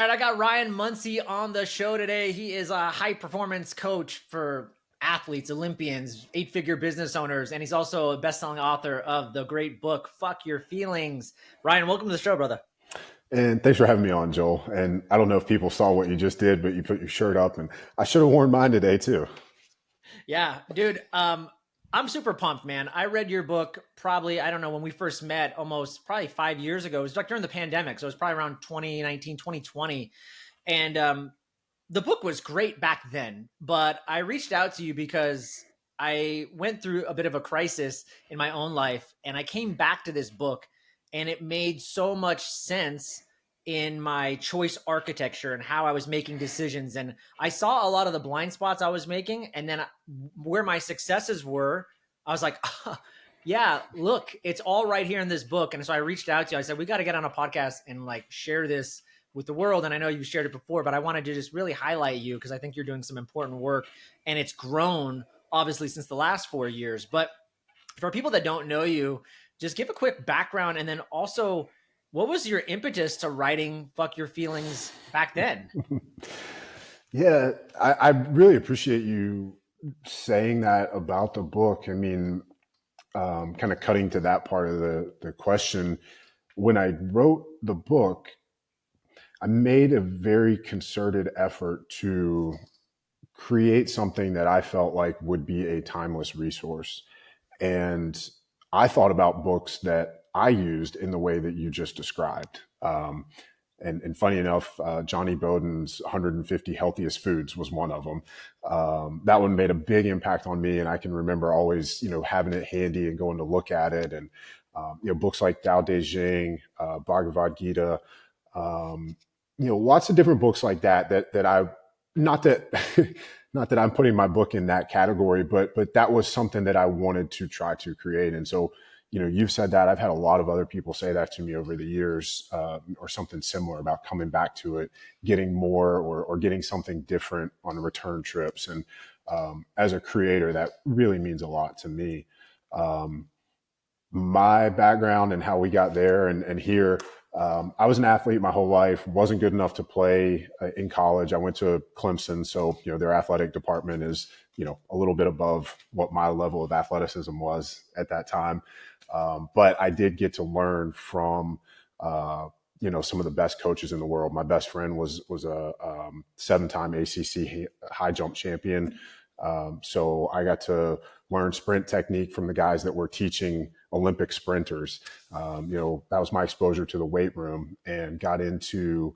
All right, I got Ryan Munsey on the show today. He is a high performance coach for athletes, Olympians, 8-figure business owners, and he's also a best-selling author of the great book, Fuck Your Feelings. Ryan, welcome to the show, brother. And thanks for having me on, Joel. And I don't know if people saw what you just did, but you put your shirt up, and I should have worn mine today too. Yeah, dude. I'm super pumped, man. I read your book probably, I don't know, when we first met almost probably 5 years ago. It was like during the pandemic. So it was probably around 2019, 2020. And the book was great back then, but I reached out to you because I went through a bit of a crisis in my own life, and I came back to this book, and it made so much sense in my choice architecture and how I was making decisions. And I saw a lot of the blind spots I was making, and then where my successes were, I was like, yeah, look, it's all right here in this book. And so I reached out to you. I said, we got to get on a podcast and like share this with the world. And I know you've shared it before, but I wanted to just really highlight you because I think you're doing some important work, and it's grown obviously since the last 4 years. But for people that don't know you, just give a quick background, and then also, what was your impetus to writing Fuck Your Feelings back then? Yeah, I really appreciate you saying that about the book. I mean, kind of cutting to that part of the question. When I wrote the book, I made a very concerted effort to create something that I felt like would be a timeless resource. And I thought about books that I used in the way that you just described. And funny enough, Johnny Bowden's 150 Healthiest Foods was one of them. That one made a big impact on me. And I can remember always, having it handy and going to look at it. And, books like Tao Te Ching, Bhagavad Gita, lots of different books like that I, not that, not that I'm putting my book in that category, but that was something that I wanted to try to create. And so, you've said that. I've had a lot of other people say that to me over the years, or something similar about coming back to it, getting more or getting something different on return trips. And as a creator, that really means a lot to me. My background and how we got there and here. I was an athlete my whole life, wasn't good enough to play in college. I went to Clemson. So, their athletic department is, a little bit above what my level of athleticism was at that time. But I did get to learn from, some of the best coaches in the world. My best friend was a 7-time ACC high jump champion. So I got to learn sprint technique from the guys that were teaching Olympic sprinters. That was my exposure to the weight room, and got into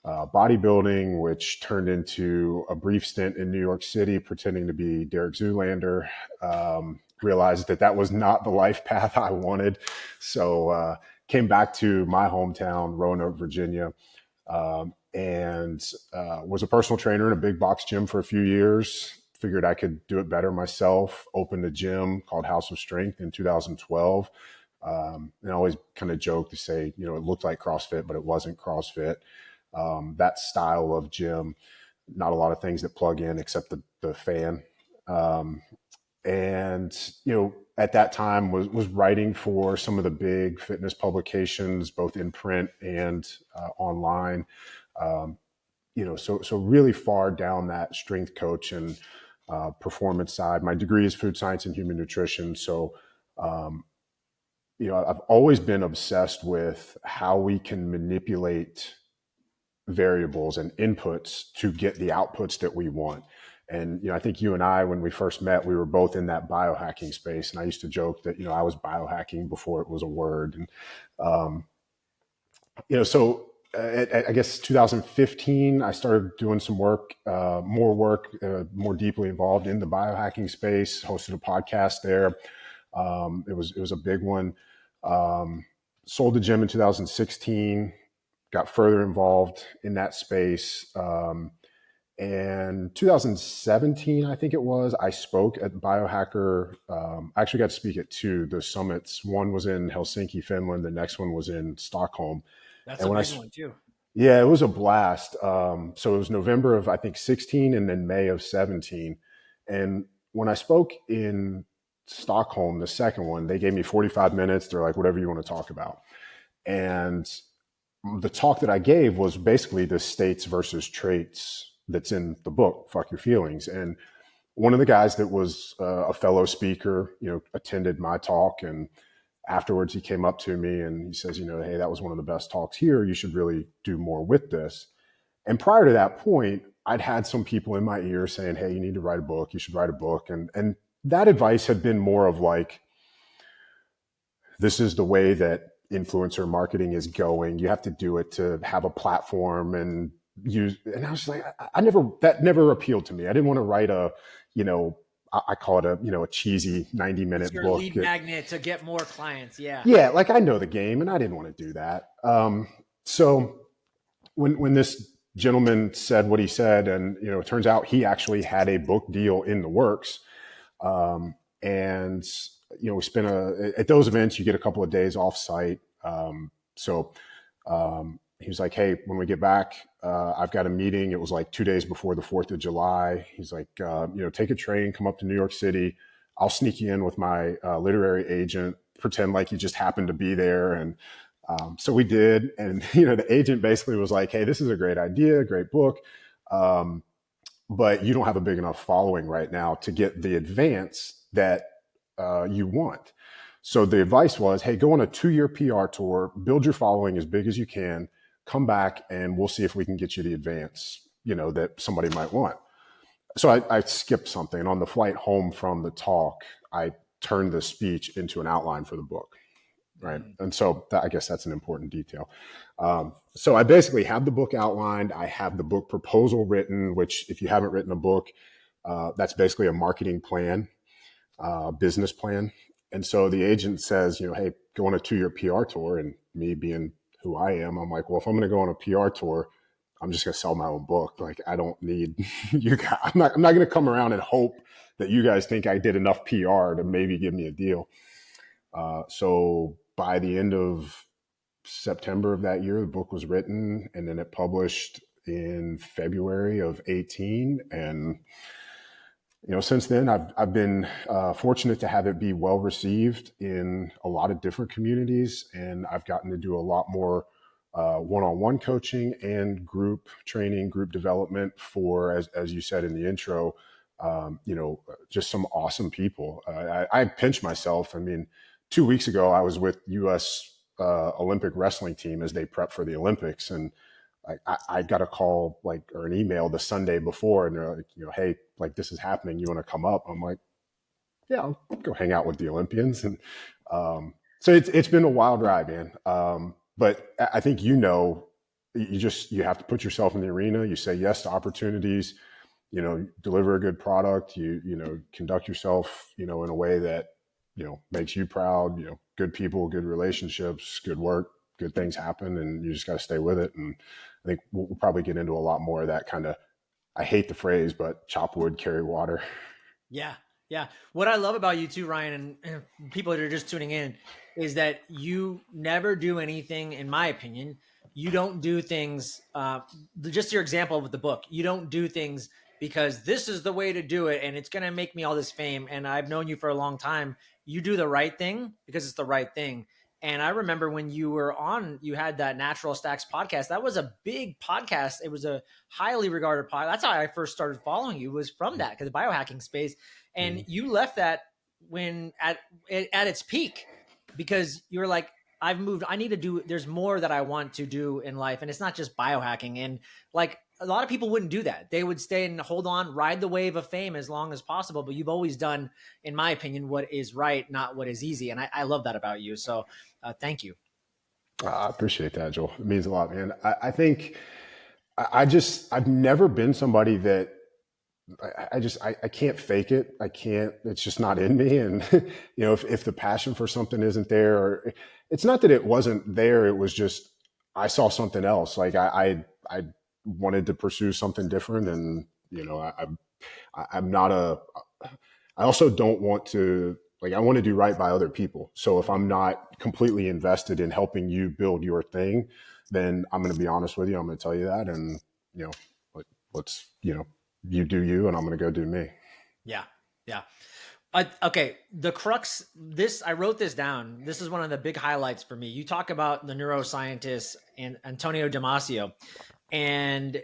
bodybuilding, which turned into a brief stint in New York City pretending to be Derek Zoolander. Realized that was not the life path I wanted. So came back to my hometown, Roanoke, Virginia, and was a personal trainer in a big box gym for a few years. Figured I could do it better myself. Opened a gym called House of Strength in 2012. And I always kind of joke to say, it looked like CrossFit, but it wasn't CrossFit. That style of gym, not a lot of things that plug in except the fan. And at that time was writing for some of the big fitness publications, both in print and online. So really far down that strength coach and performance side. My degree is food science and human nutrition. So, I've always been obsessed with how we can manipulate variables and inputs to get the outputs that we want. And, I think you and I, when we first met, we were both in that biohacking space. And I used to joke that, I was biohacking before it was a word. And, so I guess 2015, I started doing some work, more deeply involved in the biohacking space, hosted a podcast there. It was a big one. Sold the gym in 2016, got further involved in that space. And 2017, I think it was, I spoke at Biohacker. I actually got to speak at 2, the summits. One was in Helsinki, Finland. The next one was in Stockholm. That's And a when big one too. yeah, it was a blast. So it was November of, I think, 16 and then May of 17. And when I spoke in Stockholm, the second one, they gave me 45 minutes. They're like, whatever you want to talk about. And the talk that I gave was basically the states versus traits that's in the book, Fuck Your Feelings. And one of the guys that was a fellow speaker, attended my talk. And afterwards he came up to me and he says, hey, that was one of the best talks here. You should really do more with this. And prior to that point, I'd had some people in my ear saying, hey, you need to write a book. You should write a book. And that advice had been more of like, this is the way that influencer marketing is going. You have to do it to have a platform and use. And I was like, that never appealed to me. I didn't want to write I call it a cheesy 90-minute your book. Lead magnet to get more clients. Yeah. Yeah. Like I know the game and I didn't want to do that. So when this gentleman said what he said, and, it turns out he actually had a book deal in the works. And we spent at those events, you get a couple of days off site. He was like, hey, when we get back, I've got a meeting. It was like 2 days before the 4th of July. He's like, take a train, come up to New York City. I'll sneak you in with my literary agent, pretend like you just happened to be there. And so we did. And, the agent basically was like, hey, this is a great idea, great book. But you don't have a big enough following right now to get the advance that you want. So the advice was, hey, go on a 2-year PR tour, build your following as big as you can, come back, and we'll see if we can get you the advance, that somebody might want. So I skipped something. And on the flight home from the talk, I turned the speech into an outline for the book. Right. And so I guess that's an important detail. So I basically have the book outlined. I have the book proposal written, which if you haven't written a book, that's basically a marketing plan, business plan. And so the agent says, hey, go on a 2-year PR tour. And me being who I am, I'm like, well, if I'm going to go on a PR tour, I'm just going to sell my own book. Like, I don't need you guys. I'm not going to come around and hope that you guys think I did enough PR to maybe give me a deal. So by the end of September of that year, the book was written, and then it published in February of 18. And since then, I've been fortunate to have it be well received in a lot of different communities, and I've gotten to do a lot more one-on-one coaching and group training, group development for, as you said in the intro, just some awesome people. I pinch myself. I mean, 2 weeks ago, I was with U.S. Olympic wrestling team as they prep for the Olympics, and I got a call or an email the Sunday before, and they're like, hey, this is happening. You want to come up? I'm like, yeah, I'll go hang out with the Olympians. And so it's been a wild ride, man. But I think you have to put yourself in the arena. You say yes to opportunities. Deliver a good product. You conduct yourself, in a way that makes you proud. Good people, good relationships, good work, good things happen, and you just got to stay with it. And I think we'll probably get into a lot more of that kind of, I hate the phrase, but chop wood, carry water. Yeah. Yeah. What I love about you too, Ryan, and people that are just tuning in, is that you never do anything, in my opinion. You don't do things, just your example with the book, you don't do things because this is the way to do it and it's going to make me all this fame. And I've known you for a long time. You do the right thing because it's the right thing. And I remember when you were on, you had that Natural Stacks podcast. That was a big podcast. It was a highly regarded podcast. That's how I first started following you, was from that, because the biohacking space. And you left that when at its peak, because you were like, I've moved, I need to do, there's more that I want to do in life. And it's not just biohacking. And a lot of people wouldn't do that. They would stay and hold on, ride the wave of fame as long as possible. But you've always done, in my opinion, what is right, not what is easy. And I love that about you. So thank you. I appreciate that, Joel. It means a lot, man. I think I've never been somebody that I can't fake it. I can't, it's just not in me. And, if the passion for something isn't there, or it's not that it wasn't there, it was just, I saw something else. I wanted to pursue something different. And, I'm not I also don't want to, I want to do right by other people. So if I'm not completely invested in helping you build your thing, then I'm going to be honest with you. I'm going to tell you that. And, let's, you do you, and I'm going to go do me. Yeah. Yeah. Okay, the crux. This I wrote this down. This is one of the big highlights for me. You talk about the neuroscientist and Antonio Damasio, and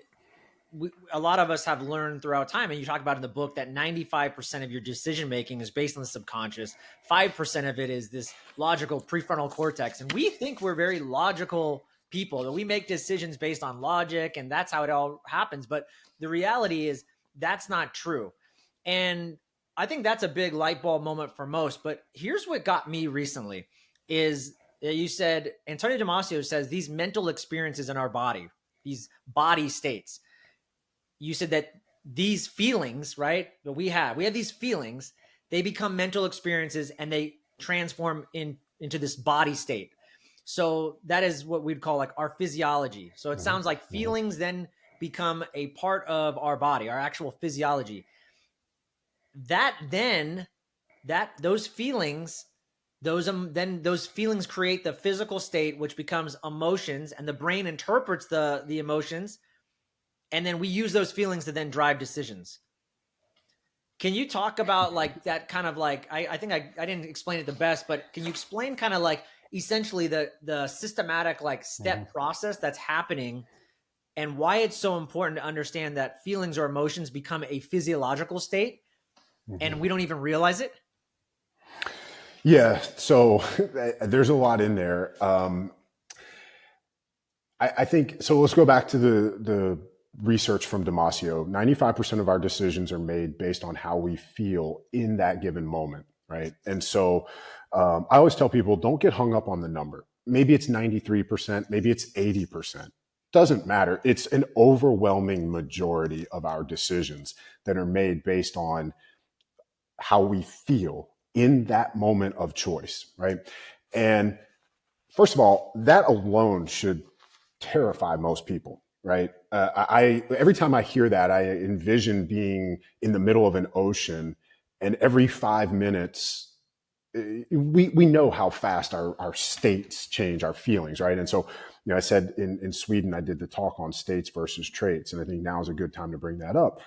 a lot of us have learned throughout time, and you talk about in the book that 95% of your decision making is based on the subconscious. 5% of it is this logical prefrontal cortex, and we think we're very logical people, that we make decisions based on logic, and that's how it all happens. But the reality is that's not true, and I think that's a big light bulb moment for most. But here's what got me recently: is you said Antonio Damasio says these mental experiences in our body, these body states, you said that these feelings, right, that we have these feelings, they become mental experiences and they transform into this body state. So that is what we'd call like our physiology. So it sounds like feelings then become a part of our body, our actual physiology. Those feelings, those feelings create the physical state, which becomes emotions, and the brain interprets the emotions, and then we use those feelings to then drive decisions. Can you talk about like that kind of like, I think I didn't explain it the best, but can you explain kind of like essentially the systematic like step process that's happening, and why it's so important to understand that feelings or emotions become a physiological state and we don't even realize it? Yeah, so there's a lot in there. I think so. Let's go back to the research from Damasio. 95% of our decisions are made based on how we feel in that given moment, right? And so I always tell people, don't get hung up on the number. Maybe it's 93%, maybe it's 80%. Doesn't matter. It's an overwhelming majority of our decisions that are made based on how we feel in that moment of choice, right? And first of all, that alone should terrify most people, right? I every time I hear that, I envision being in the middle of an ocean, and every 5 minutes, we know how fast our states change, our feelings, right? And so, I said in Sweden, I did the talk on states versus traits, and I think now is a good time to bring that up.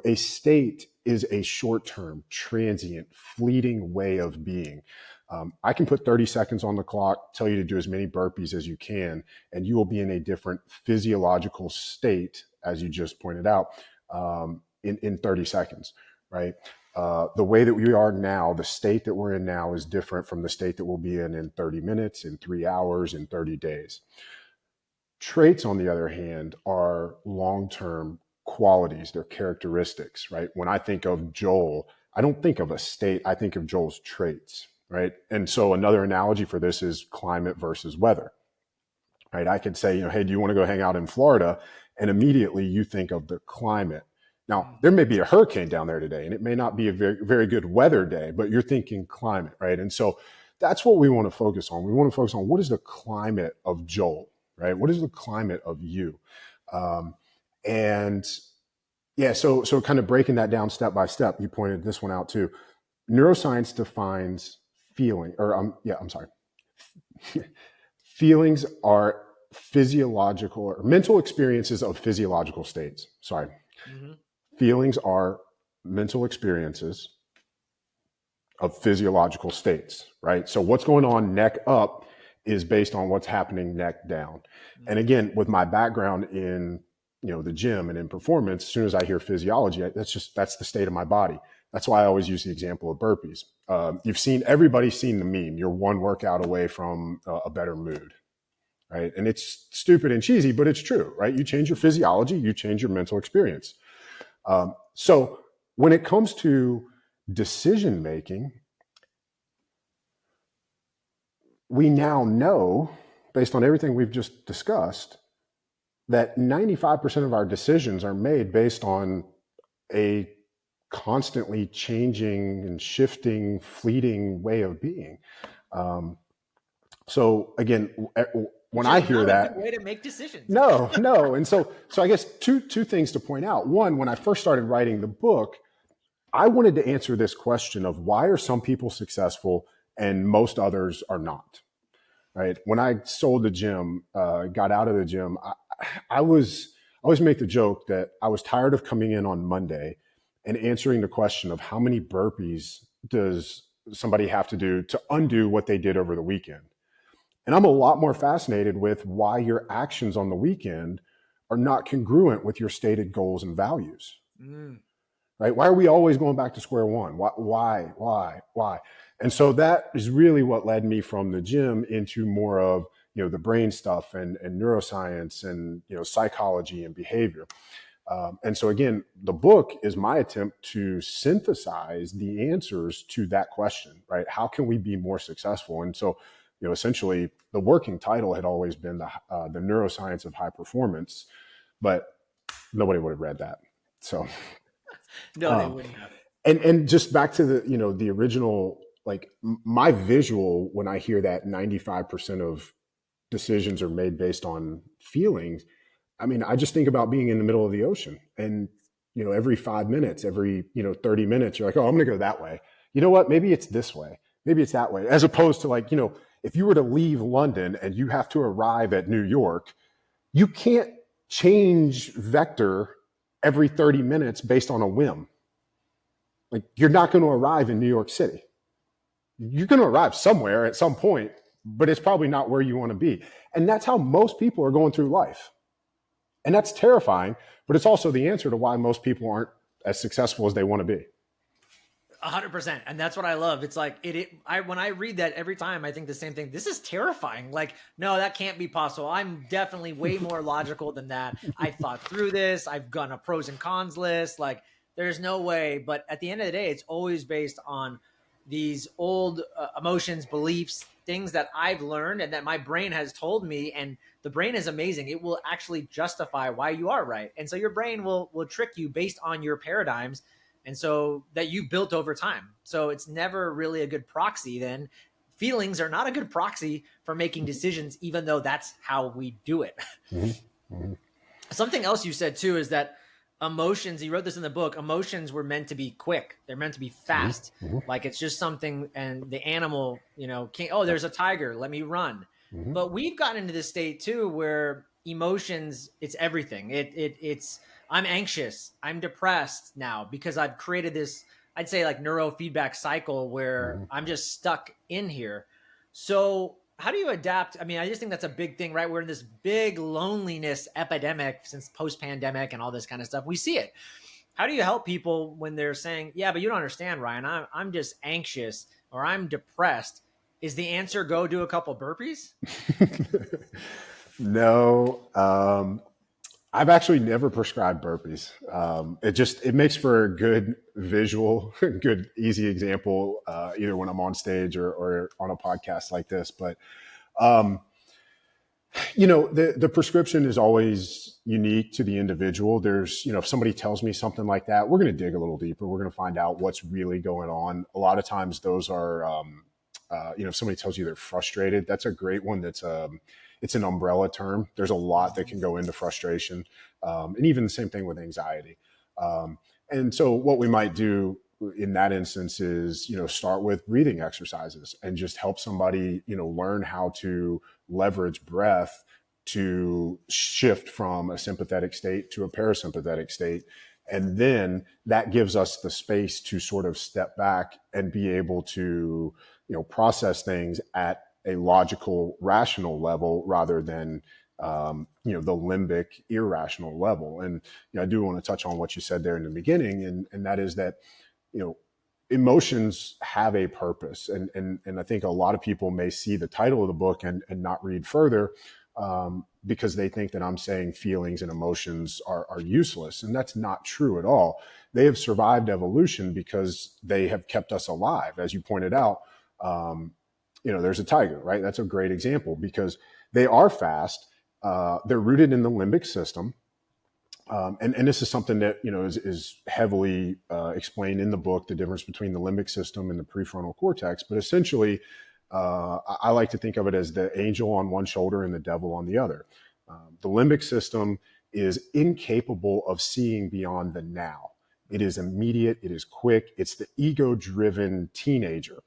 A state is a short-term, transient, fleeting way of being. I can put 30 seconds on the clock, tell you to do as many burpees as you can, and you will be in a different physiological state, as you just pointed out, in 30 seconds, right? The way that we are now, the state that we're in now is different from the state that we'll be in 30 minutes, in 3 hours, in 30 days. Traits, on the other hand, are long-term qualities, they're characteristics, right? When I think of Joel, I don't think of a state, I think of Joel's traits, right? And so another analogy for this is climate versus weather, right? I could say, hey, do you want to go hang out in Florida? And immediately you think of the climate. Now, there may be a hurricane down there today, and it may not be a very, very good weather day, but you're thinking climate, right? And so that's what we want to focus on. We want to focus on what is the climate of Joel, right? What is the climate of you? And yeah, so kind of breaking that down step by step, you pointed this one out too. Neuroscience defines feeling, or I'm sorry. Feelings are physiological or mental experiences of physiological states. Sorry. Feelings are mental experiences of physiological states, right? So what's going on neck up is based on what's happening neck down. And again, with my background in the gym and in performance, as soon as I hear physiology, that's the state of my body. That's why I always use the example of burpees. Everybody's seen the meme. You're one workout away from a better mood, right? And it's stupid and cheesy, but it's true, right? You change your physiology, you change your mental experience. So when it comes to decision making, we now know, based on everything we've just discussed, that 95% of our decisions are made based on a constantly changing and shifting, fleeting way of being. So again, when I hear that, a good way to make decisions. No. And so I guess two things to point out. One, when I first started writing the book, I wanted to answer this question of why are some people successful and most others are not, right? When I sold the gym, got out of the gym, I always make the joke that I was tired of coming in on Monday and answering the question of how many burpees does somebody have to do to undo what they did over the weekend? And I'm a lot more fascinated with why your actions on the weekend are not congruent with your stated goals and values. Mm. Right? Why are we always going back to square one? Why? And so that is really what led me from the gym into more of, the brain stuff and neuroscience and, psychology and behavior. And so again, the book is my attempt to synthesize the answers to that question, right? How can we be more successful? And so, essentially the working title had always been the neuroscience of high performance, but nobody would have read that. So, No, they wouldn't have. and just back to the original, like my visual, when I hear that 95% of decisions are made based on feelings, I mean, I just think about being in the middle of the ocean and, every 5 minutes, every, 30 minutes, you're like, oh, I'm going to go that way. You know what? Maybe it's this way. Maybe it's that way. As opposed to like, if you were to leave London and you have to arrive at New York, you can't change vector every 30 minutes based on a whim. Like you're not going to arrive in New York City. You're going to arrive somewhere at some point, but it's probably not where you want to be. And that's how most people are going through life. And that's terrifying, but it's also the answer to why most people aren't as successful as they want to be. 100%. And that's what I love. It's like when I read that every time, I think the same thing. This is terrifying. Like, no, that can't be possible. I'm definitely way more logical than that. I thought through this. I've done a pros and cons list. Like, there's no way. But at the end of the day, it's always based on these old emotions, beliefs, things that I've learned and that my brain has told me. And the brain is amazing. It will actually justify why you are right. And so your brain will trick you based on your paradigms. And so that you built over time. So it's never really a good proxy then. Feelings are not a good proxy for making decisions, even though that's how we do it. Mm-hmm. Mm-hmm. Something else you said too is that emotions, you wrote this in the book, emotions were meant to be quick. They're meant to be fast. Mm-hmm. Like it's just something, and the animal, can't, oh, there's a tiger, let me run. Mm-hmm. But we've gotten into this state too, where emotions, it's everything. It's, I'm anxious, I'm depressed now because I've created this, I'd say like neurofeedback cycle where I'm just stuck in here. So how do you adapt? I mean, I just think that's a big thing, right? We're in this big loneliness epidemic since post-pandemic and all this kind of stuff. We see it. How do you help people when they're saying, yeah, but you don't understand, Ryan, I'm just anxious or I'm depressed? Is the answer go do a couple burpees? No. I've actually never prescribed burpees. It makes for a good visual, good, easy example, either when I'm on stage or on a podcast like this. But, the prescription is always unique to the individual. There's, if somebody tells me something like that, we're going to dig a little deeper. We're going to find out what's really going on. A lot of times those are, if somebody tells you they're frustrated, that's a great one. It's an umbrella term. There's a lot that can go into frustration. And even the same thing with anxiety. And so what we might do in that instance is, start with breathing exercises and just help somebody, learn how to leverage breath to shift from a sympathetic state to a parasympathetic state. And then that gives us the space to sort of step back and be able to, process things at a logical, rational level rather than, the limbic, irrational level. And I do want to touch on what you said there in the beginning, and that is that, emotions have a purpose. And I think a lot of people may see the title of the book and not read further because they think that I'm saying feelings and emotions are useless. And that's not true at all. They have survived evolution because they have kept us alive. As you pointed out, there's a tiger, right? That's a great example because they are fast. They're rooted in the limbic system. And this is something that, is heavily explained in the book, the difference between the limbic system and the prefrontal cortex. But essentially, I like to think of it as the angel on one shoulder and the devil on the other. The limbic system is incapable of seeing beyond the now. It is immediate. It is quick. It's the ego-driven teenager.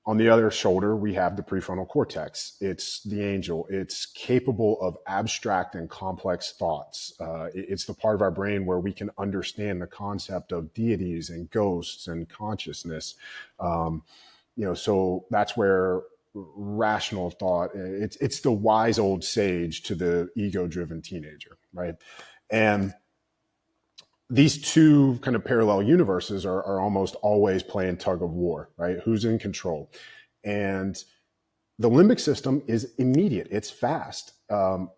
On the other shoulder, we have the prefrontal cortex. It's the angel. It's capable of abstract and complex thoughts. It's the part of our brain where we can understand the concept of deities and ghosts and consciousness. So that's where rational thought, it's the wise old sage to the ego-driven teenager, right? And these two kind of parallel universes are almost always playing tug of war, right? Who's in control? And the limbic system is immediate. It's fast.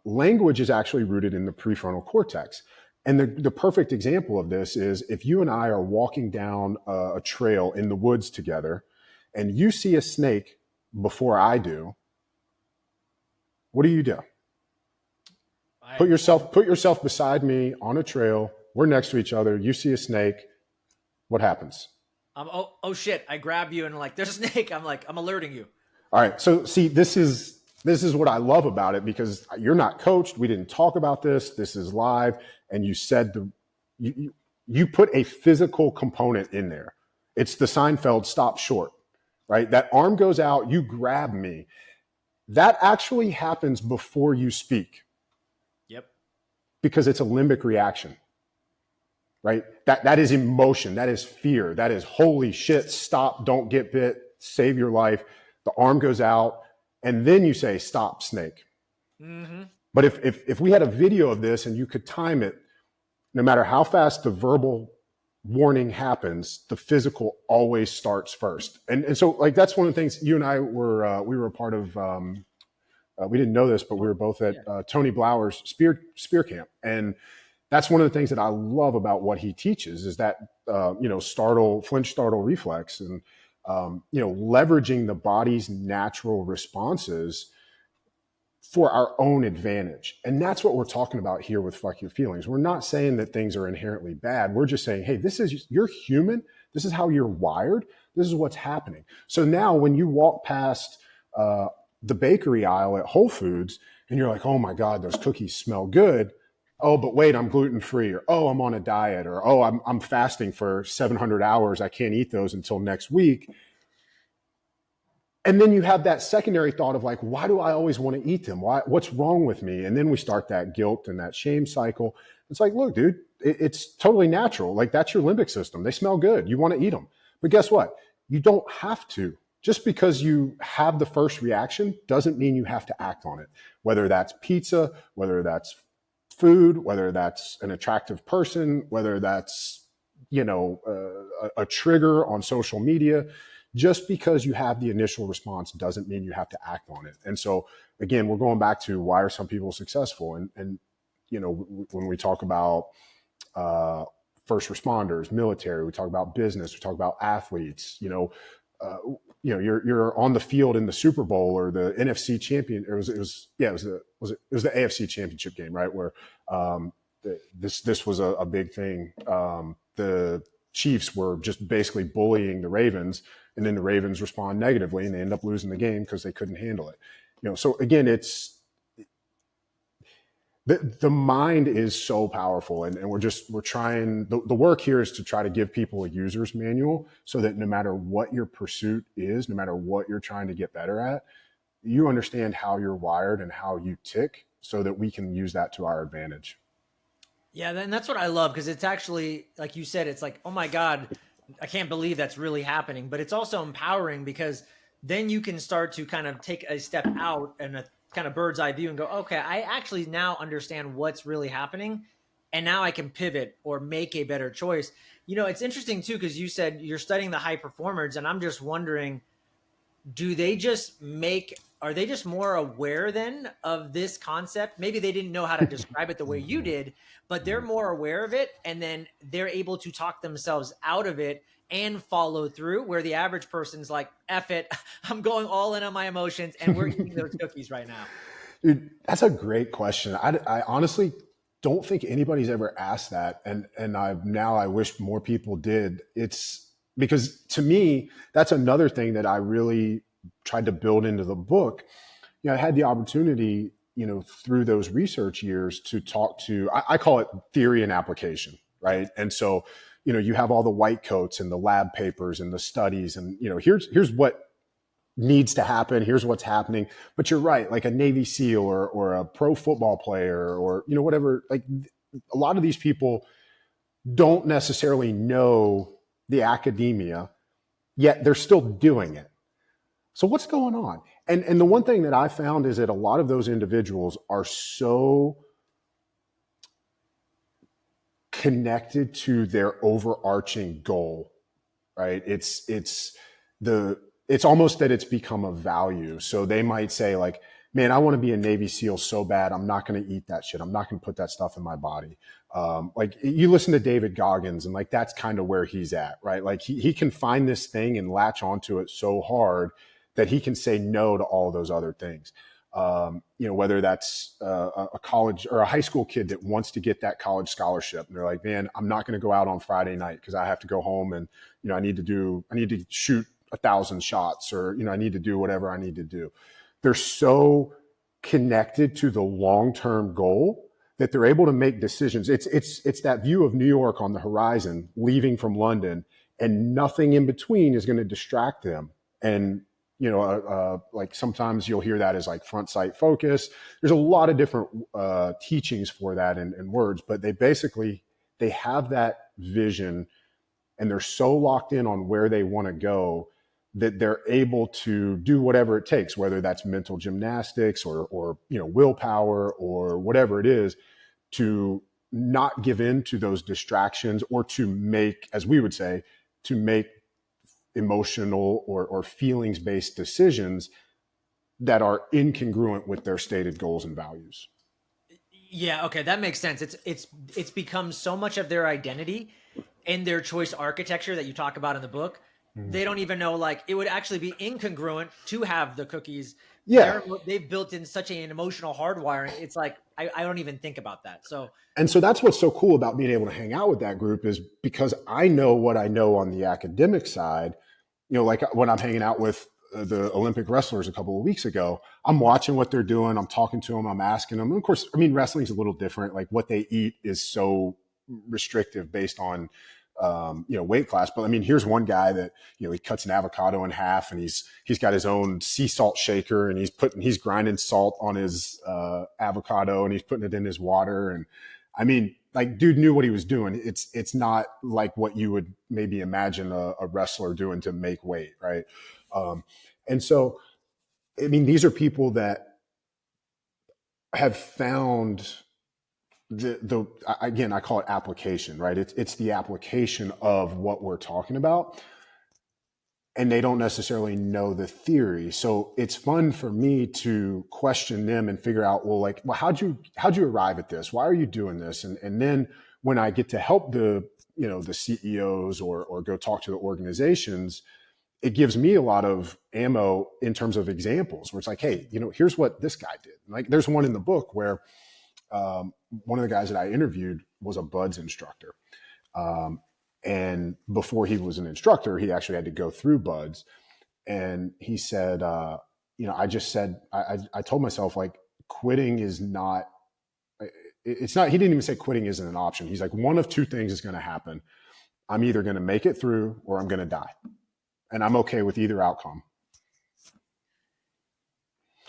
Language is actually rooted in the prefrontal cortex. And the perfect example of this is if you and I are walking down a trail in the woods together and you see a snake before I do, what do? Put yourself beside me on a trail. We're next to each other. You see a snake. What happens? Oh shit! I grab you and like, there's a snake. I'm alerting you. All right. So see, this is what I love about it, because you're not coached. We didn't talk about this. This is live, and you said you put a physical component in there. It's the Seinfeld stop short, right? That arm goes out. You grab me. That actually happens before you speak. Yep. Because it's a limbic reaction. Right? That is emotion. That is fear. That is holy shit, stop, don't get bit, save your life. The arm goes out, and then you say, stop, snake. Mm-hmm. But if we had a video of this and you could time it, no matter how fast the verbal warning happens, the physical always starts first. And so like that's one of the things you and I we were a part of. We didn't know this, but we were both at Tony Blauer's spear camp, and that's one of the things that I love about what he teaches is that, flinch, startle reflex, and, leveraging the body's natural responses for our own advantage. And that's what we're talking about here with Fuck Your Feelings. We're not saying that things are inherently bad. We're just saying, hey, you're human. This is how you're wired. This is what's happening. So now when you walk past the bakery aisle at Whole Foods and you're like, oh my God, those cookies smell good. Oh, but wait, I'm gluten-free, or oh, I'm on a diet, or oh, I'm fasting for 700 hours. I can't eat those until next week. And then you have that secondary thought of like, why do I always want to eat them? What's wrong with me? And then we start that guilt and that shame cycle. It's like, look, dude, it's totally natural. Like that's your limbic system. They smell good. You want to eat them. But guess what? You don't have to. Just because you have the first reaction doesn't mean you have to act on it. Whether that's pizza, whether that's food, whether that's an attractive person, whether that's, a trigger on social media, just because you have the initial response doesn't mean you have to act on it. And so again, we're going back to why are some people successful? And when we talk about first responders, military, we talk about business, we talk about athletes, you're on the field in the Super Bowl or the NFC champion. It was the AFC championship game, right? Where this was a big thing. The Chiefs were just basically bullying the Ravens, and then the Ravens respond negatively and they end up losing the game because they couldn't handle it. So again, it's the mind is so powerful, and we're trying, the work here is to try to give people a user's manual so that no matter what your pursuit is, no matter what you're trying to get better at, you understand how you're wired and how you tick so that we can use that to our advantage. Yeah, and that's what I love, because it's actually, like you said, it's like, oh my God, I can't believe that's really happening. But it's also empowering, because then you can start to kind of take a step out and a kind of bird's eye view and go, okay, I actually now understand what's really happening. And now I can pivot or make a better choice. It's interesting too, because you said you're studying the high performers, and I'm just wondering, are they just more aware then of this concept? Maybe they didn't know how to describe it the way you did, but they're more aware of it, and then they're able to talk themselves out of it and follow through, where the average person's like, F it, I'm going all in on my emotions, and we're eating those cookies right now. Dude, that's a great question. I honestly don't think anybody's ever asked that. And I wish more people did. It's because to me, that's another thing that I really tried to build into the book. I had the opportunity, through those research years to talk to, I call it theory and application, right? And so, you have all the white coats and the lab papers and the studies, and, here's what needs to happen. Here's what's happening. But you're right, like a Navy SEAL or a pro football player or, whatever, like a lot of these people don't necessarily know the academia, yet they're still doing it. So what's going on? And the one thing that I found is that a lot of those individuals are so connected to their overarching goal, right? It's almost that it's become a value. So they might say like, man, I want to be a Navy SEAL so bad. I'm not going to eat that shit. I'm not going to put that stuff in my body. Like you listen to David Goggins and like, that's kind of where he's at, right? Like he can find this thing and latch onto it so hard that he can say no to all those other things. Whether that's a college or a high school kid that wants to get that college scholarship. And they're like, man, I'm not going to go out on Friday night because I have to go home and, I need to shoot 1,000 shots or, I need to do whatever I need to do. They're so connected to the long-term goal that they're able to make decisions. It's that view of New York on the horizon, leaving from London, and nothing in between is going to distract them. And like sometimes you'll hear that as like front sight focus. There's a lot of different teachings for that and words, but they have that vision and they're so locked in on where they want to go that they're able to do whatever it takes, whether that's mental gymnastics or willpower or whatever it is, to not give in to those distractions or to make, as we would say, to make emotional or feelings based decisions that are incongruent with their stated goals and values. Yeah, okay, that makes sense. It's become so much of their identity and their choice architecture that you talk about in the book. They don't even know, like, it would actually be incongruent to have the cookies. Yeah. They've built in such an emotional hardwiring. It's like I don't even think about that. So that's what's so cool about being able to hang out with that group, is because I know what I know on the academic side. Like when I'm hanging out with the Olympic wrestlers a couple of weeks ago, I'm watching what they're doing. I'm talking to them. I'm asking them. And of course, I mean, wrestling's a little different. Like what they eat is so restrictive based on, weight class. But I mean, here's one guy that, he cuts an avocado in half and he's got his own sea salt shaker and he's grinding salt on his avocado and he's putting it in his water. And I mean, like, dude knew what he was doing. It's not like what you would maybe imagine a wrestler doing to make weight, right? And so, I mean, these are people that have found again, I call it application, right? It's the application of what we're talking about, and they don't necessarily know the theory. So it's fun for me to question them and figure out, well, how'd you arrive at this? Why are you doing this? And then when I get to help the CEOs or go talk to the organizations, it gives me a lot of ammo in terms of examples where it's like, hey, here's what this guy did. Like there's one in the book where one of the guys that I interviewed was a BUDS instructor. And before he was an instructor, he actually had to go through BUDS. And he said, I told myself, like, quitting is not, it's not, he didn't even say quitting isn't an option. He's like, one of two things is going to happen. I'm either going to make it through or I'm going to die. And I'm okay with either outcome.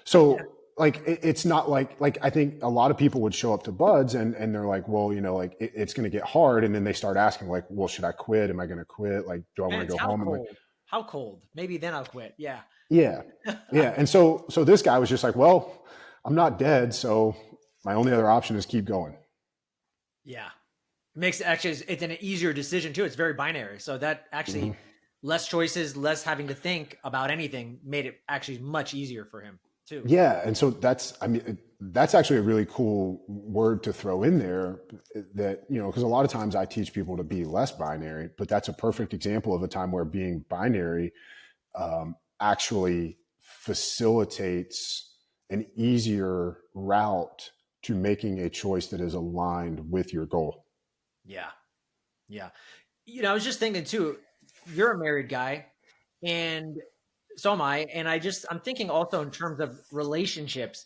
So, like, it's not like I think a lot of people would show up to BUDS and they're like, well, like it's going to get hard. And then they start asking like, well, should I quit? Am I going to quit? Like, do I want to go home? Cold. How cold? Maybe then I'll quit. Yeah. Yeah. Yeah. And so this guy was just like, well, I'm not dead. So my only other option is keep going. Yeah. It makes it's an easier decision too. It's very binary. So that actually less choices, less having to think about anything made it actually much easier for him too. Yeah. And so that's actually a really cool word to throw in there, that, because a lot of times I teach people to be less binary, but that's a perfect example of a time where being binary actually facilitates an easier route to making a choice that is aligned with your goal. Yeah. Yeah. I was just thinking too, you're a married guy and so am I. And I'm thinking also in terms of relationships,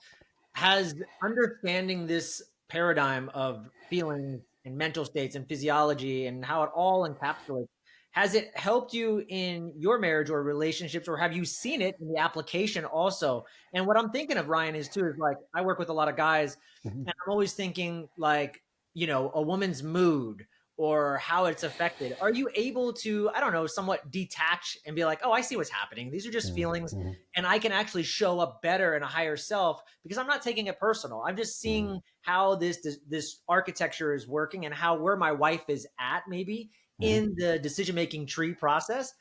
has understanding this paradigm of feelings and mental states and physiology and how it all encapsulates, Has it helped you in your marriage or relationships, or have you seen it in the application also? And what I'm thinking of, Ryan, is too, is like, I work with a lot of guys, Mhm. and I'm always thinking like, a woman's mood or how it's affected. Are you able to, I don't know, somewhat detach and be like, oh, I see what's happening. These are just feelings. Mhm. And I can actually show up better in a higher self because I'm not taking it personal. I'm just Mhm. seeing how this architecture is working and how where my wife is at maybe Mhm. in the decision making tree process.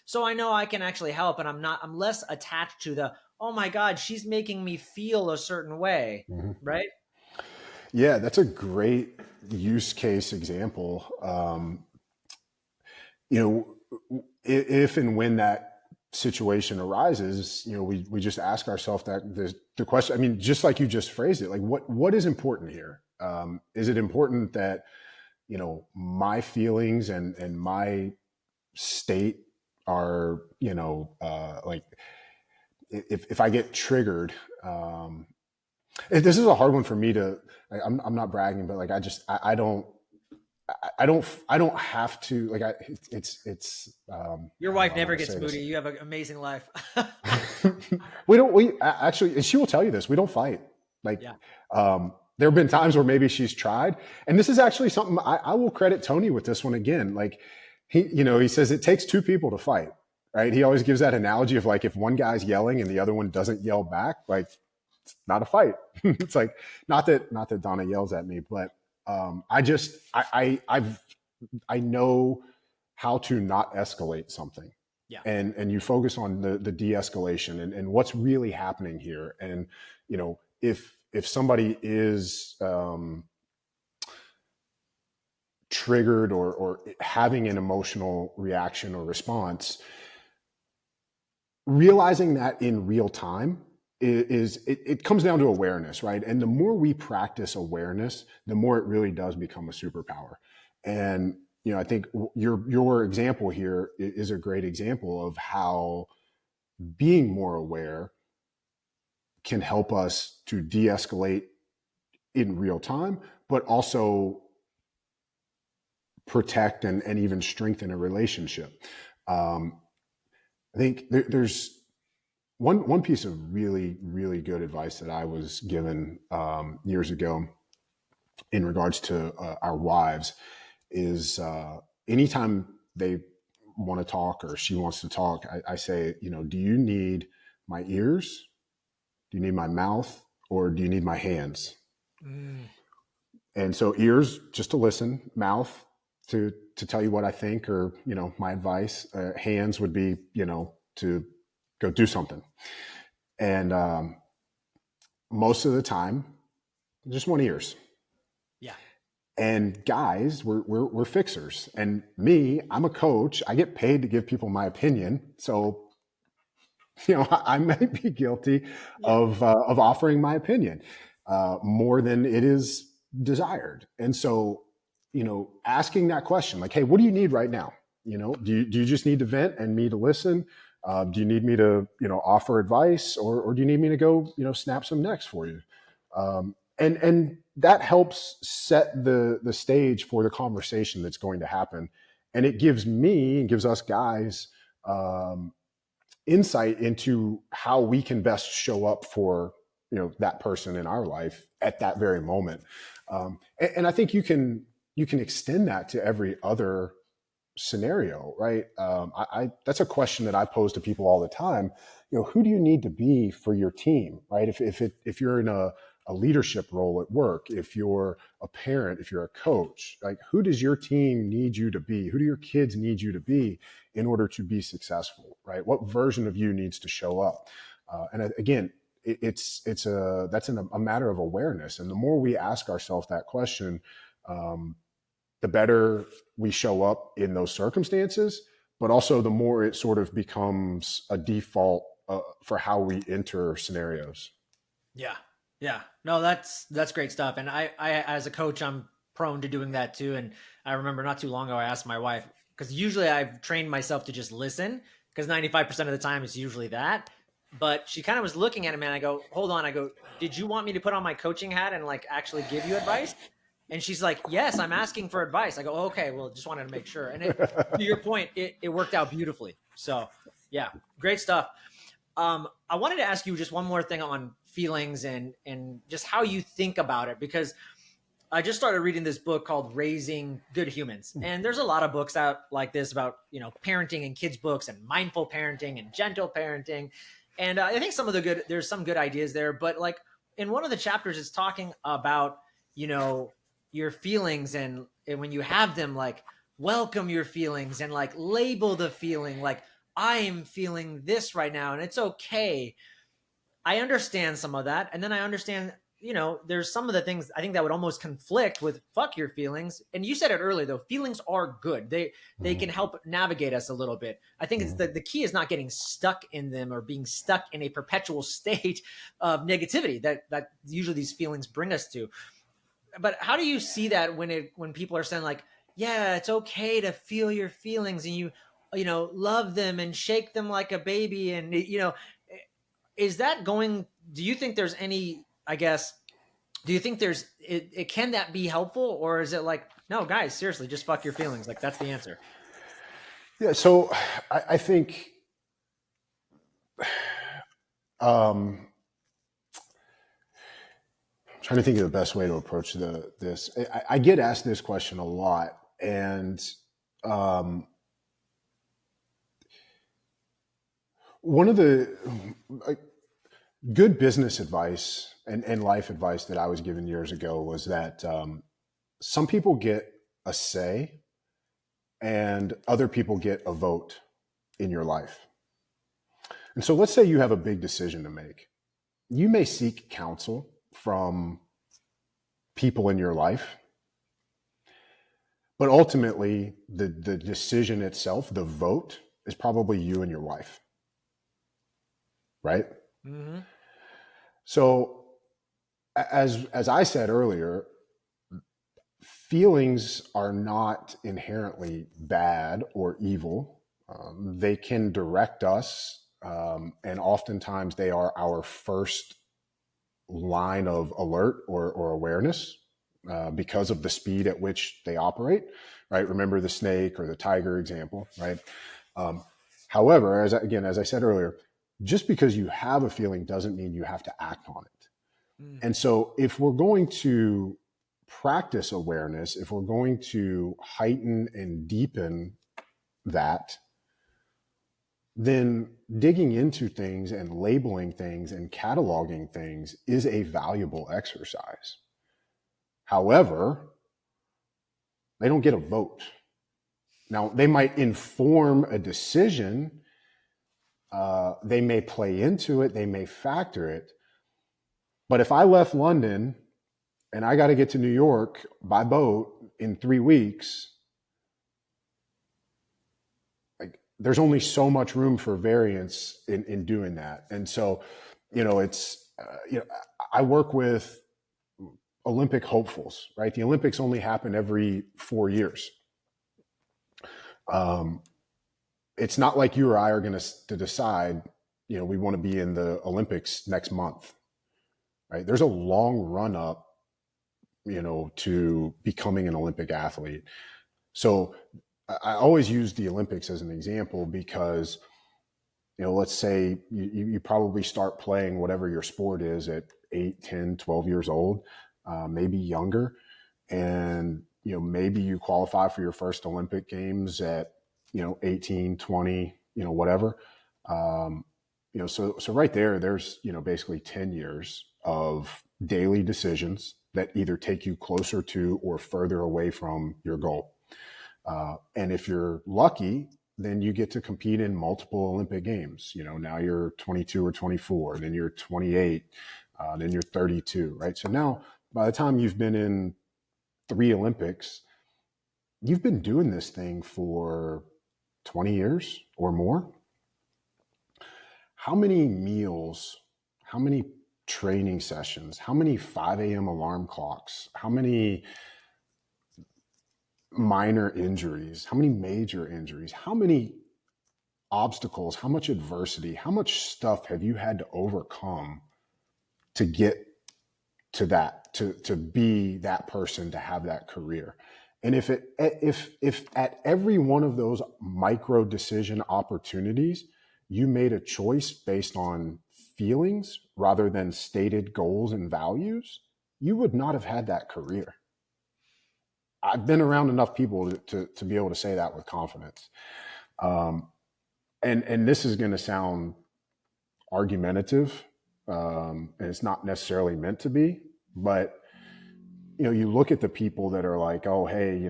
So I know I can actually help, and I'm less attached to the, oh my God, she's making me feel a certain way, Mhm. right? Yeah, that's a great use case example. You know, if and when that situation arises, we just ask ourselves the question. I mean, just like you just phrased it, like what is important here? Is it important that my feelings and my state are like if I get triggered. This is a hard one for me to. I'm not bragging, but like I don't. I don't have to like Your how do wife I want never to gets say this? moody. You have an amazing life. We actually, and she will tell you this, we don't fight. Like, Yeah. there have been times where maybe she's tried, and this is actually something I will credit Tony with this one again. Like he says it takes two people to fight, right? He always gives that analogy of like, if one guy's yelling and the other one doesn't yell back, like it's not a fight. It's like, not that Donna yells at me, but I know how to not escalate something, Yeah. and you focus on the de-escalation and what's really happening here. And if somebody is triggered or having an emotional reaction or response, realizing that in real time it comes down to awareness, right? And the more we practice awareness, the more it really does become a superpower. And I think your example here is a great example of how being more aware can help us to de-escalate in real time, but also protect and even strengthen a relationship. Um, I think there's one piece of really, really good advice that I was given years ago in regards to our wives is anytime they want to talk or she wants to talk, I say, do you need my ears? Do you need my mouth? Or do you need my hands? Mm, And so ears just to listen, mouth to tell you what I think or my advice. Hands would be to go do something. And most of the time, just want ears. yeah. And guys, we're fixers. And me, I'm a coach. I get paid to give people my opinion. So I might be guilty Yeah. of offering my opinion more than it is desired. And so, asking that question, like, hey, what do you need right now? Do you just need to vent and me to listen? Do you need me to, offer advice, or do you need me to go, snap some necks for you? And that helps set the stage for the conversation that's going to happen, and it gives us guys insight into how we can best show up for that person in our life at that very moment. And I think you can extend that to every other scenario, right? That's a question that I pose to people all the time. Who do you need to be for your team, right? If you're in a leadership role at work, if you're a parent, if you're a coach, like who does your team need you to be? Who do your kids need you to be in order to be successful, right? What version of you needs to show up? And again, that's a matter of awareness, and the more we ask ourselves that question, um, the better we show up in those circumstances, but also the more it sort of becomes a default for how we enter scenarios. Yeah. Yeah. No, that's great stuff. And I as a coach, I'm prone to doing that too. And I remember not too long ago, I asked my wife, because usually I've trained myself to just listen, because 95% of the time it's usually that. But she kind of was looking at him, and I go, hold on. I go, did you want me to put on my coaching hat and like actually give you advice? And she's like, yes, I'm asking for advice. I go, okay, well, just wanted to make sure. And to your point, it worked out beautifully. So yeah, great stuff. I wanted to ask you just one more thing on feelings and just how you think about it, because I just started reading this book called Raising Good Humans. And there's a lot of books out like this about, parenting and kids books and mindful parenting and gentle parenting. And I think there's some good ideas there, but like in one of the chapters, it's talking about, your feelings and when you have them, like welcome your feelings and like label the feeling, like I am feeling this right now and it's okay. I understand some of that. And then I understand, there's some of the things I think that would almost conflict with fuck your feelings. And you said it earlier, though, feelings are good. They can help navigate us a little bit. I think it's the key is not getting stuck in them or being stuck in a perpetual state of negativity that usually these feelings bring us to. But how do you see that when people are saying like, yeah, it's okay to feel your feelings and love them and shake them like a baby and is that going, do you think there's any, I guess, do you think can that be helpful, or is it like, no guys, seriously, just fuck your feelings, like that's the answer? Yeah. So I think, I'm trying to think of the best way to approach this. I get asked this question a lot, and one of the good business advice and life advice that I was given years ago was that some people get a say and other people get a vote in your life. And so let's say you have a big decision to make. You may seek counsel from people in your life, but ultimately the decision itself, the vote, is probably you and your wife, right? Mm-hmm. So as I said earlier, feelings are not inherently bad or evil. They can direct us, and oftentimes they are our first line of alert or awareness because of the speed at which they operate, right? Remember the snake or the tiger example, right? However, as I said earlier, just because you have a feeling doesn't mean you have to act on it. Mm. And so if we're going to practice awareness, if we're going to heighten and deepen that, then digging into things and labeling things and cataloging things is a valuable exercise. However, they don't get a vote. Now, they might inform a decision. They may play into it. They may factor it. But if I left London and I got to get to New York by boat in 3 weeks, like there's only so much room for variance in doing that. And so, it's, I work with Olympic hopefuls, right? The Olympics only happen every 4 years. It's not like you or I are going to decide, we want to be in the Olympics next month, right? There's a long run up, to becoming an Olympic athlete. So I always use the Olympics as an example because, let's say you probably start playing whatever your sport is at 8, 10, 12 years old, maybe younger. And, maybe you qualify for your first Olympic Games at, 18, 20, whatever. So right there's, basically 10 years of daily decisions that either take you closer to or further away from your goal. And if you're lucky, then you get to compete in multiple Olympic Games. Now you're 22 or 24, then you're 28, then you're 32, right? So now by the time you've been in 3 Olympics, you've been doing this thing for 20 years or more. How many meals, how many training sessions, how many 5 a.m. alarm clocks, how many minor injuries, how many major injuries, how many obstacles, how much adversity, how much stuff have you had to overcome to get to that, to be that person, to have that career. And if at every one of those micro decision opportunities, you made a choice based on feelings rather than stated goals and values, you would not have had that career. I've been around enough people to be able to say that with confidence. Um, and this is going to sound argumentative, and it's not necessarily meant to be, but you look at the people that are like, oh, hey,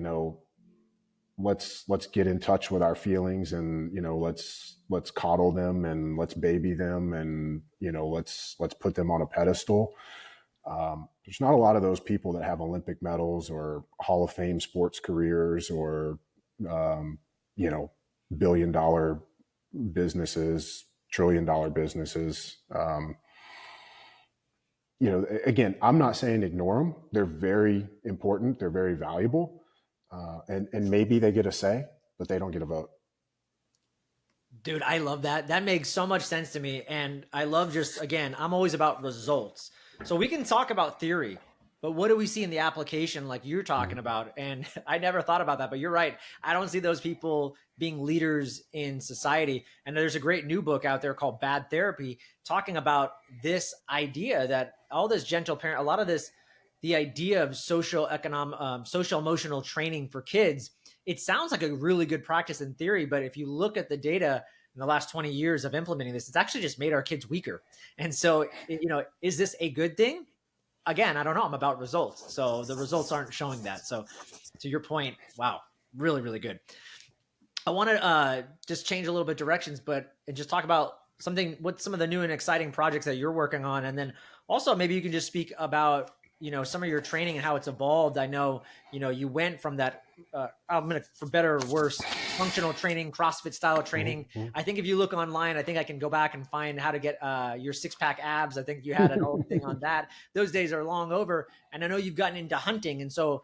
let's get in touch with our feelings, and let's coddle them, and let's baby them, and let's put them on a pedestal. There's not a lot of those people that have Olympic medals or Hall of Fame sports careers or you know billion-dollar businesses, trillion-dollar businesses. Again, I'm not saying ignore them. They're very important. They're very valuable. And maybe they get a say, but they don't get a vote. Dude, I love that. That makes so much sense to me. And I love just, again, I'm always about results. So we can talk about theory, but what do we see in the application like you're talking about? And I never thought about that, but you're right. I don't see those people being leaders in society. And there's a great new book out there called Bad Therapy, talking about this idea that all this gentle parent, a lot of this, the idea of social emotional training for kids, it sounds like a really good practice in theory, but if you look at the data in the last 20 years of implementing this, it's actually just made our kids weaker. And so, is this a good thing? Again, I don't know. I'm about results. So the results aren't showing that. So to your point, wow, really, really good. I want to just change a little bit directions, and just talk about what some of the new and exciting projects that you're working on. And then also maybe you can just speak about, some of your training and how it's evolved. I know, you went from that, for better or worse, functional training, CrossFit style training. Mm-hmm. I think if you look online, I think I can go back and find how to get your 6-pack abs. I think you had an old thing on that. Those days are long over. And I know you've gotten into hunting. And so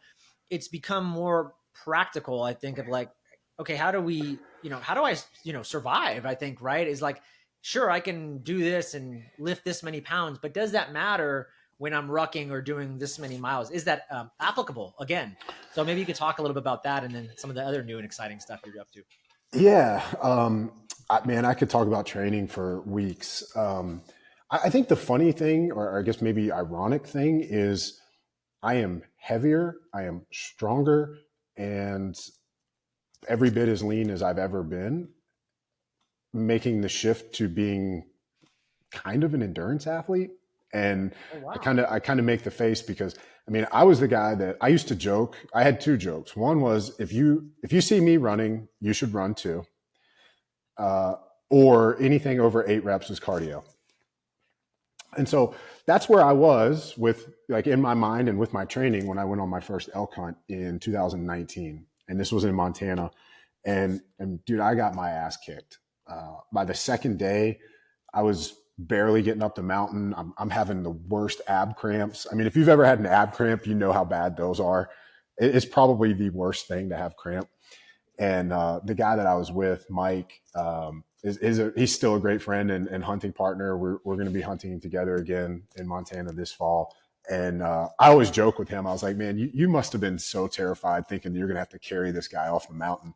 it's become more practical, I think, of like, okay, how do I survive? I think, right, is like, sure, I can do this and lift this many pounds, but does that matter when I'm rucking or doing this many miles? Is that applicable again? So maybe you could talk a little bit about that, and then some of the other new and exciting stuff you're up to. Yeah, man, I could talk about training for weeks. I think the funny thing, or I guess maybe ironic thing, is I am heavier, I am stronger, and every bit as lean as I've ever been, making the shift to being kind of an endurance athlete. And Oh, wow. I kind of make the face because I was the guy that I used to joke. I had two jokes. One was, if you see me running, you should run too. Or anything over 8 reps is cardio. And so that's where I was with, like, in my mind and with my training when I went on my first elk hunt in 2019. And this was in Montana. And dude, I got my ass kicked. By the second day, I was barely getting up the mountain. I'm having the worst ab cramps. If you've ever had an ab cramp, you know how bad those are. It's probably the worst thing to have cramp. And the guy that I was with, Mike, he's still a great friend and hunting partner. We're going to be hunting together again in Montana this fall. And I always joke with him. I was like, man, you must have been so terrified thinking that you're going to have to carry this guy off the mountain.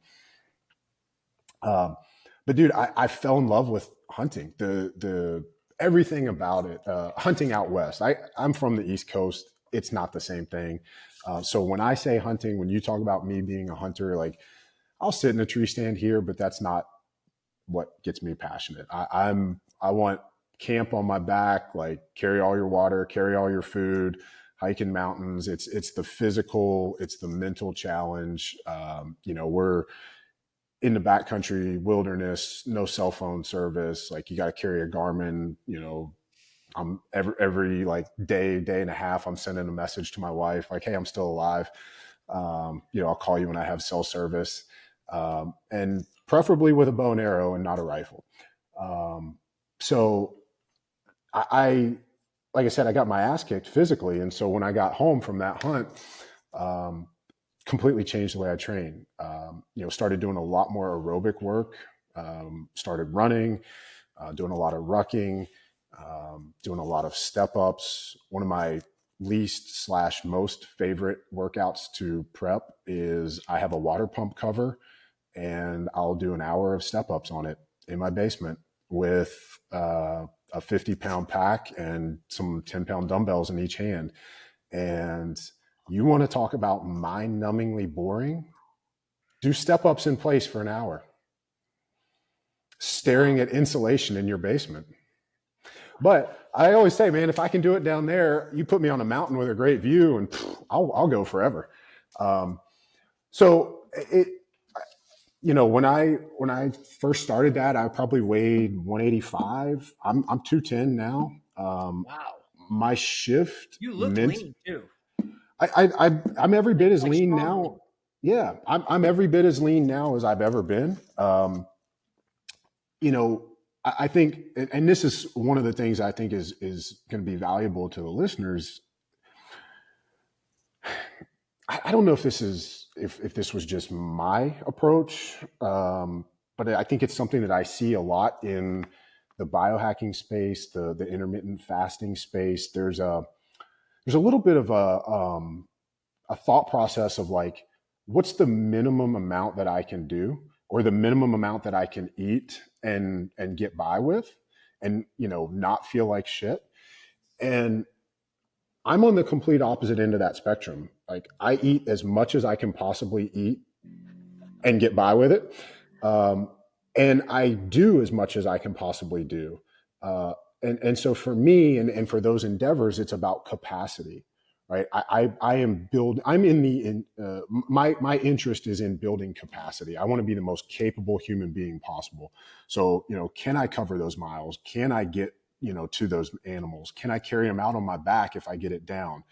But dude, I fell in love with hunting. The everything about it. Hunting out west. I'm from the East Coast. It's not the same thing. So when I say hunting, when you talk about me being a hunter, like, I'll sit in a tree stand here, but that's not what gets me passionate. I want camp on my back, like, carry all your water, carry all your food, hiking mountains. It's the physical, it's the mental challenge. We're in the backcountry wilderness, no cell phone service. Like, you got to carry a Garmin. I'm every like day and a half, I'm sending a message to my wife like, hey, I'm still alive. I'll call you when I have cell service, and preferably with a bow and arrow and not a rifle. So I like I said, I got my ass kicked physically, and so when I got home from that hunt, completely changed the way I train. Started doing a lot more aerobic work, started running, doing a lot of rucking, doing a lot of step ups. One of my least slash most favorite workouts to prep is I have a water pump cover, and I'll do an hour of step ups on it in my basement with a 50-pound pack and some 10-pound dumbbells in each hand. And you want to talk about mind numbingly boring? Do step ups in place for an hour, staring at insulation in your basement. But I always say, man, if I can do it down there, you put me on a mountain with a great view, and I'll go forever. So it, when I first started that, I probably weighed 185. I'm 210 now. Wow. My shift You look lean too. I'm every bit as Like lean strong now. Yeah, I'm every bit as lean now as I've ever been. I think, and this is one of the things I think is going to be valuable to the listeners. I don't know if this is if this was just my approach, but I think it's something that I see a lot in the biohacking space, the intermittent fasting space. There's a little bit of a thought process of like, what's the minimum amount that I can do, or the minimum amount that I can eat and get by with, and not feel like shit. And I'm on the complete opposite end of that spectrum. Like, I eat as much as I can possibly eat and get by with it. And I do as much as I can possibly do. And so for me and for those endeavors, it's about capacity, right? My interest is in building capacity. I want to be the most capable human being possible. So, can I cover those miles? Can I get, to those animals? Can I carry them out on my back if I get it down?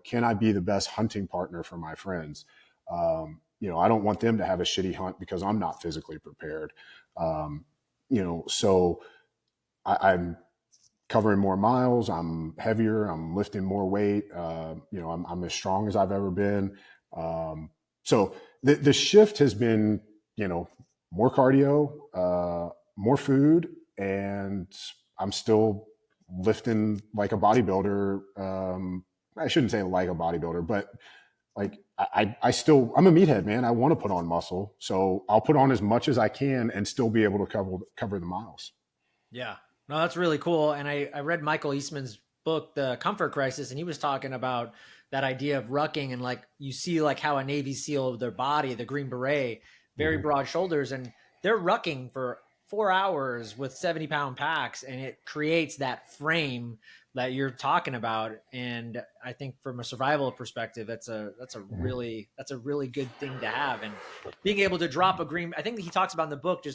Can I be the best hunting partner for my friends? I don't want them to have a shitty hunt because I'm not physically prepared. So I'm covering more miles. I'm heavier. I'm lifting more weight. I'm as strong as I've ever been. So the shift has been, more cardio, more food, and I'm still lifting like a bodybuilder. I shouldn't say like a bodybuilder, but like I'm a meathead, man. I want to put on muscle. So I'll put on as much as I can and still be able to cover the miles. Yeah. No, that's really cool. And I read Michael Eastman's book, The Comfort Crisis, and he was talking about that idea of rucking, and like you see like how a Navy SEAL, their body, the Green Beret, very broad shoulders, and they're rucking for 4 hours with 70-pound packs, and it creates that frame that you're talking about. And I think from a survival perspective, that's a really good thing to have. And being able to drop I think he talks about in the book,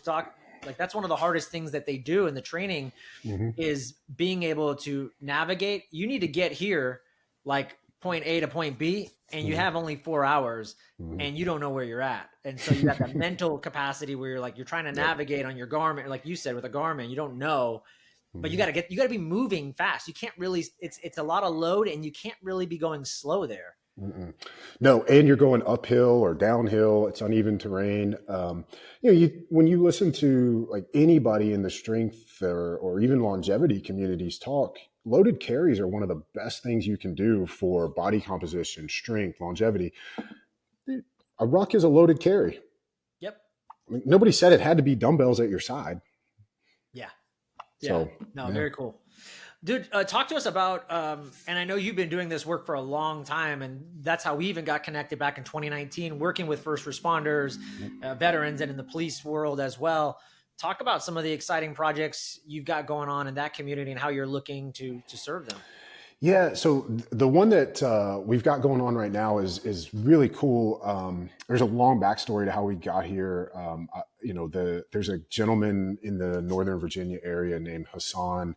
like that's one of the hardest things that they do in the training is being able to navigate. You need to get here like point A to point B, and you have only 4 hours and you don't know where you're at. And so you have that mental capacity where you're trying to navigate on your Garmin, like you said, with a Garmin, you don't know, but you got to be moving fast. You can't really, it's a lot of load, and you can't really be going slow there. No, and you're going uphill or downhill. It's uneven terrain. When you listen to like anybody in the strength or even longevity communities talk, loaded carries are one of the best things you can do for body composition, strength, longevity. A ruck is a loaded carry. Yep. I mean, nobody said it had to be dumbbells at your side. Yeah. So, very cool. Dude, talk to us about, and I know you've been doing this work for a long time, and that's how we even got connected back in 2019, working with first responders, veterans, and in the police world as well. Talk about some of the exciting projects you've got going on in that community and how you're looking to serve them. Yeah, so the one that we've got going on right now is really cool. There's a long backstory to how we got here. There's a gentleman in the Northern Virginia area named Hassan,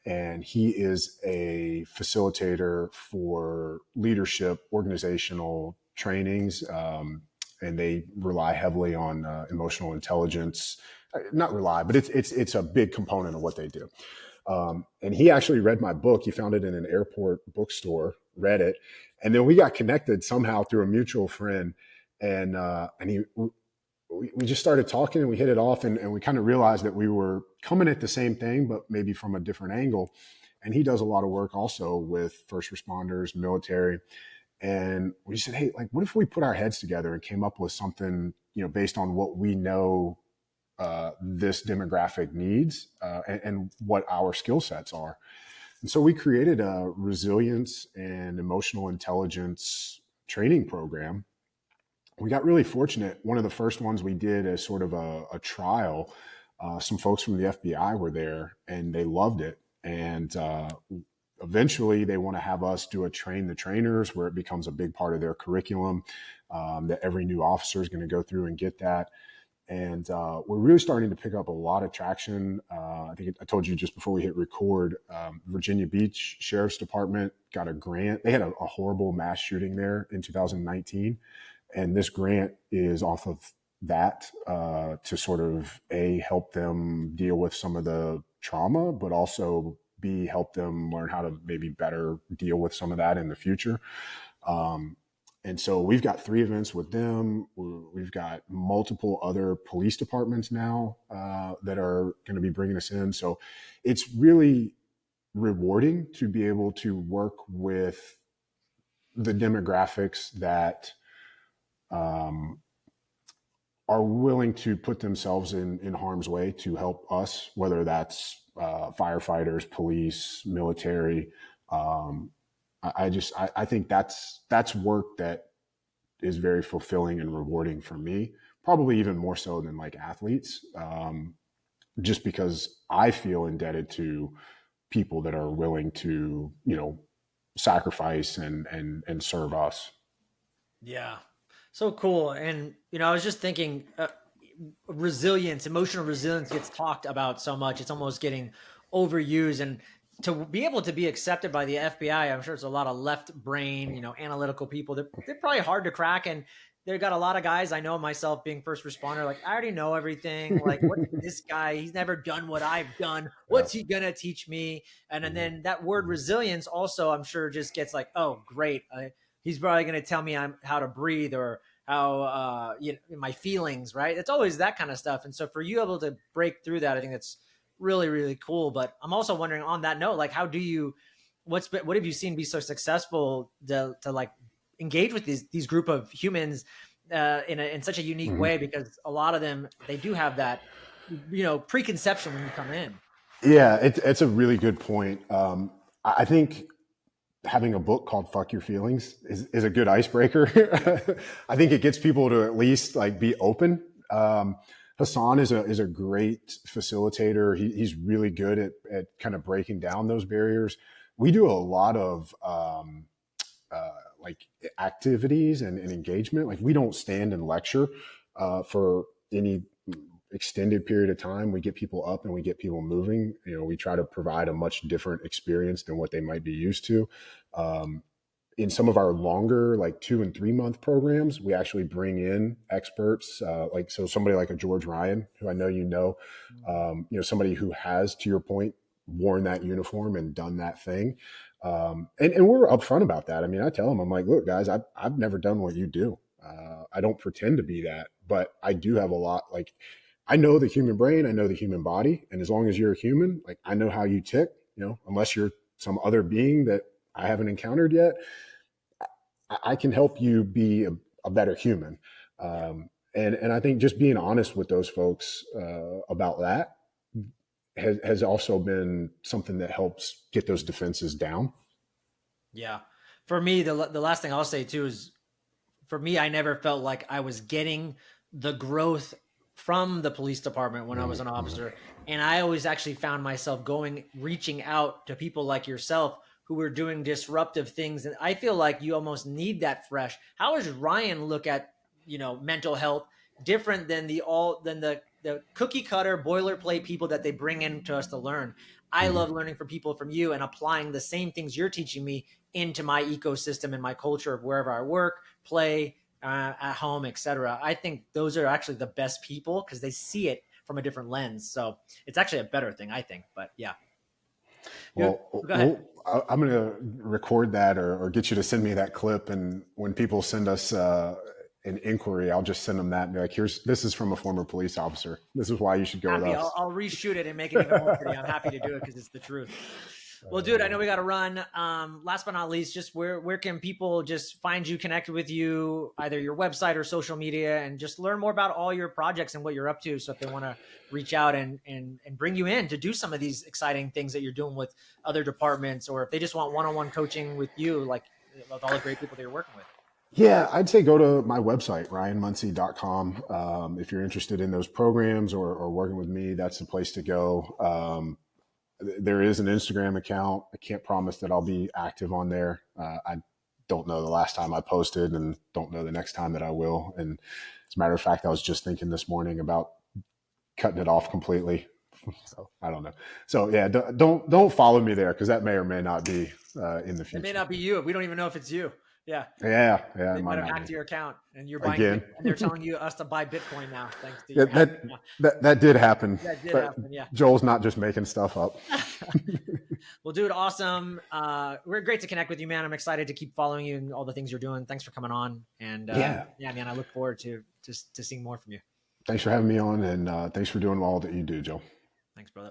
and he is a facilitator for leadership organizational trainings, and they rely heavily on emotional intelligence. Not rely, but it's a big component of what they do. And he actually read my book. He found it in an airport bookstore, read it, and then we got connected somehow through a mutual friend. And we just started talking, and we hit it off, and we kind of realized that we were coming at the same thing, but maybe from a different angle. and he does a lot of work also with first responders, military. And we said, hey, like, what if we put our heads together and came up with something, based on what we know this demographic needs and what our skill sets are. And so we created a resilience and emotional intelligence training program. We got really fortunate. One of the first ones we did as sort of a trial, some folks from the FBI were there and they loved it. And eventually they want to have us do a train the trainers where it becomes a big part of their curriculum, that every new officer is going to go through and get that. And we're really starting to pick up a lot of traction. I think I told you just before we hit record, Virginia Beach Sheriff's Department got a grant. They had a horrible mass shooting there in 2019. And this grant is off of that to sort of help them deal with some of the trauma, but also help them learn how to maybe better deal with some of that in the future. And so we've got 3 events with them. We've got multiple other police departments now that are going to be bringing us in. So it's really rewarding to be able to work with the demographics that are willing to put themselves in harm's way to help us, whether that's firefighters, police, military. I think that's work that is very fulfilling and rewarding for me, probably even more so than like athletes, just because I feel indebted to people that are willing to, sacrifice and serve us. Yeah. So cool. And, I was just thinking, resilience, emotional resilience gets talked about so much. It's almost getting overused. And to be able to be accepted by the FBI, I'm sure it's a lot of left brain, analytical people. They're probably hard to crack. And they've got a lot of guys, I know myself being first responder, like, I already know everything. Like, what's this guy? He's never done what I've done. What's he going to teach me? And then that word resilience also, I'm sure, just gets like, oh, great. He's probably going to tell me how to breathe or how, my feelings, right? It's always that kind of stuff. And so for you able to break through that, I think that's really, really cool. But I'm also wondering on that note, like, how do you, what have you seen be so successful to like engage with these group of humans in such a unique way? Because a lot of them, they do have that, preconception when you come in. Yeah, it's a really good point. I think having a book called Fuck Your Feelings is a good icebreaker. I think it gets people to at least like be open. Hassan is a great facilitator. He's really good at kind of breaking down those barriers. We do a lot of like activities and engagement. Like we don't stand and lecture for any extended period of time. We get people up and we get people moving. We try to provide a much different experience than what they might be used to. In some of our longer, like 2 and 3 month programs, we actually bring in experts, so somebody like a George Ryan, who I know, somebody who has, to your point, worn that uniform and done that thing. And we're upfront about that. I mean, I tell them, I'm like, look, guys, I've never done what you do. I don't pretend to be that, but I do have a lot, like, I know the human brain, I know the human body. And as long as you're a human, like I know how you tick, unless you're some other being that I haven't encountered yet, I can help you be a better human. And I think just being honest with those folks about that has also been something that helps get those defenses down. Yeah. For me, the last thing I'll say too is, for me, I never felt like I was getting the growth from the police department when I was an officer. And I always actually found myself reaching out to people like yourself who were doing disruptive things. And I feel like you almost need that fresh. How does Ryan look at, mental health different than the cookie cutter boilerplate people that they bring in to us to learn? I love learning from people from you and applying the same things you're teaching me into my ecosystem and my culture of wherever I work, play, at home, etc. I think those are actually the best people because they see it from a different lens. So it's actually a better thing, I think. But yeah. Go ahead. I'm going to record that or get you to send me that clip. And when people send us an inquiry, I'll just send them that and be like, this is from a former police officer. This is why you should go with us. I'll reshoot it and make it even more pretty. I'm happy to do it because it's the truth. Well, dude, I know we got to run. Last but not least, just where can people just find you, connect with you, either your website or social media, and just learn more about all your projects and what you're up to. So if they want to reach out and bring you in to do some of these exciting things that you're doing with other departments, or if they just want one-on-one coaching with you, like with all the great people that you're working with. Yeah, I'd say go to my website, ryanmunsey.com. If you're interested in those programs or working with me, that's the place to go. There is an Instagram account. I can't promise that I'll be active on there. I don't know the last time I posted and don't know the next time that I will. And as a matter of fact, I was just thinking this morning about cutting it off completely. So I don't know. So yeah, don't follow me there because that may or may not be in the future. It may not be you. We don't even know if it's you. Yeah. Yeah. They might have hacked your account and you're buying again. And they're telling you us to buy Bitcoin now, thanks to yeah, that did happen. That did happen, yeah. Joel's not just making stuff up. Well, dude, awesome. We're great to connect with you, man. I'm excited to keep following you and all the things you're doing. Thanks for coming on. And yeah, man, I look forward to seeing more from you. Thanks for having me on, and thanks for doing all that you do, Joel. Thanks, brother.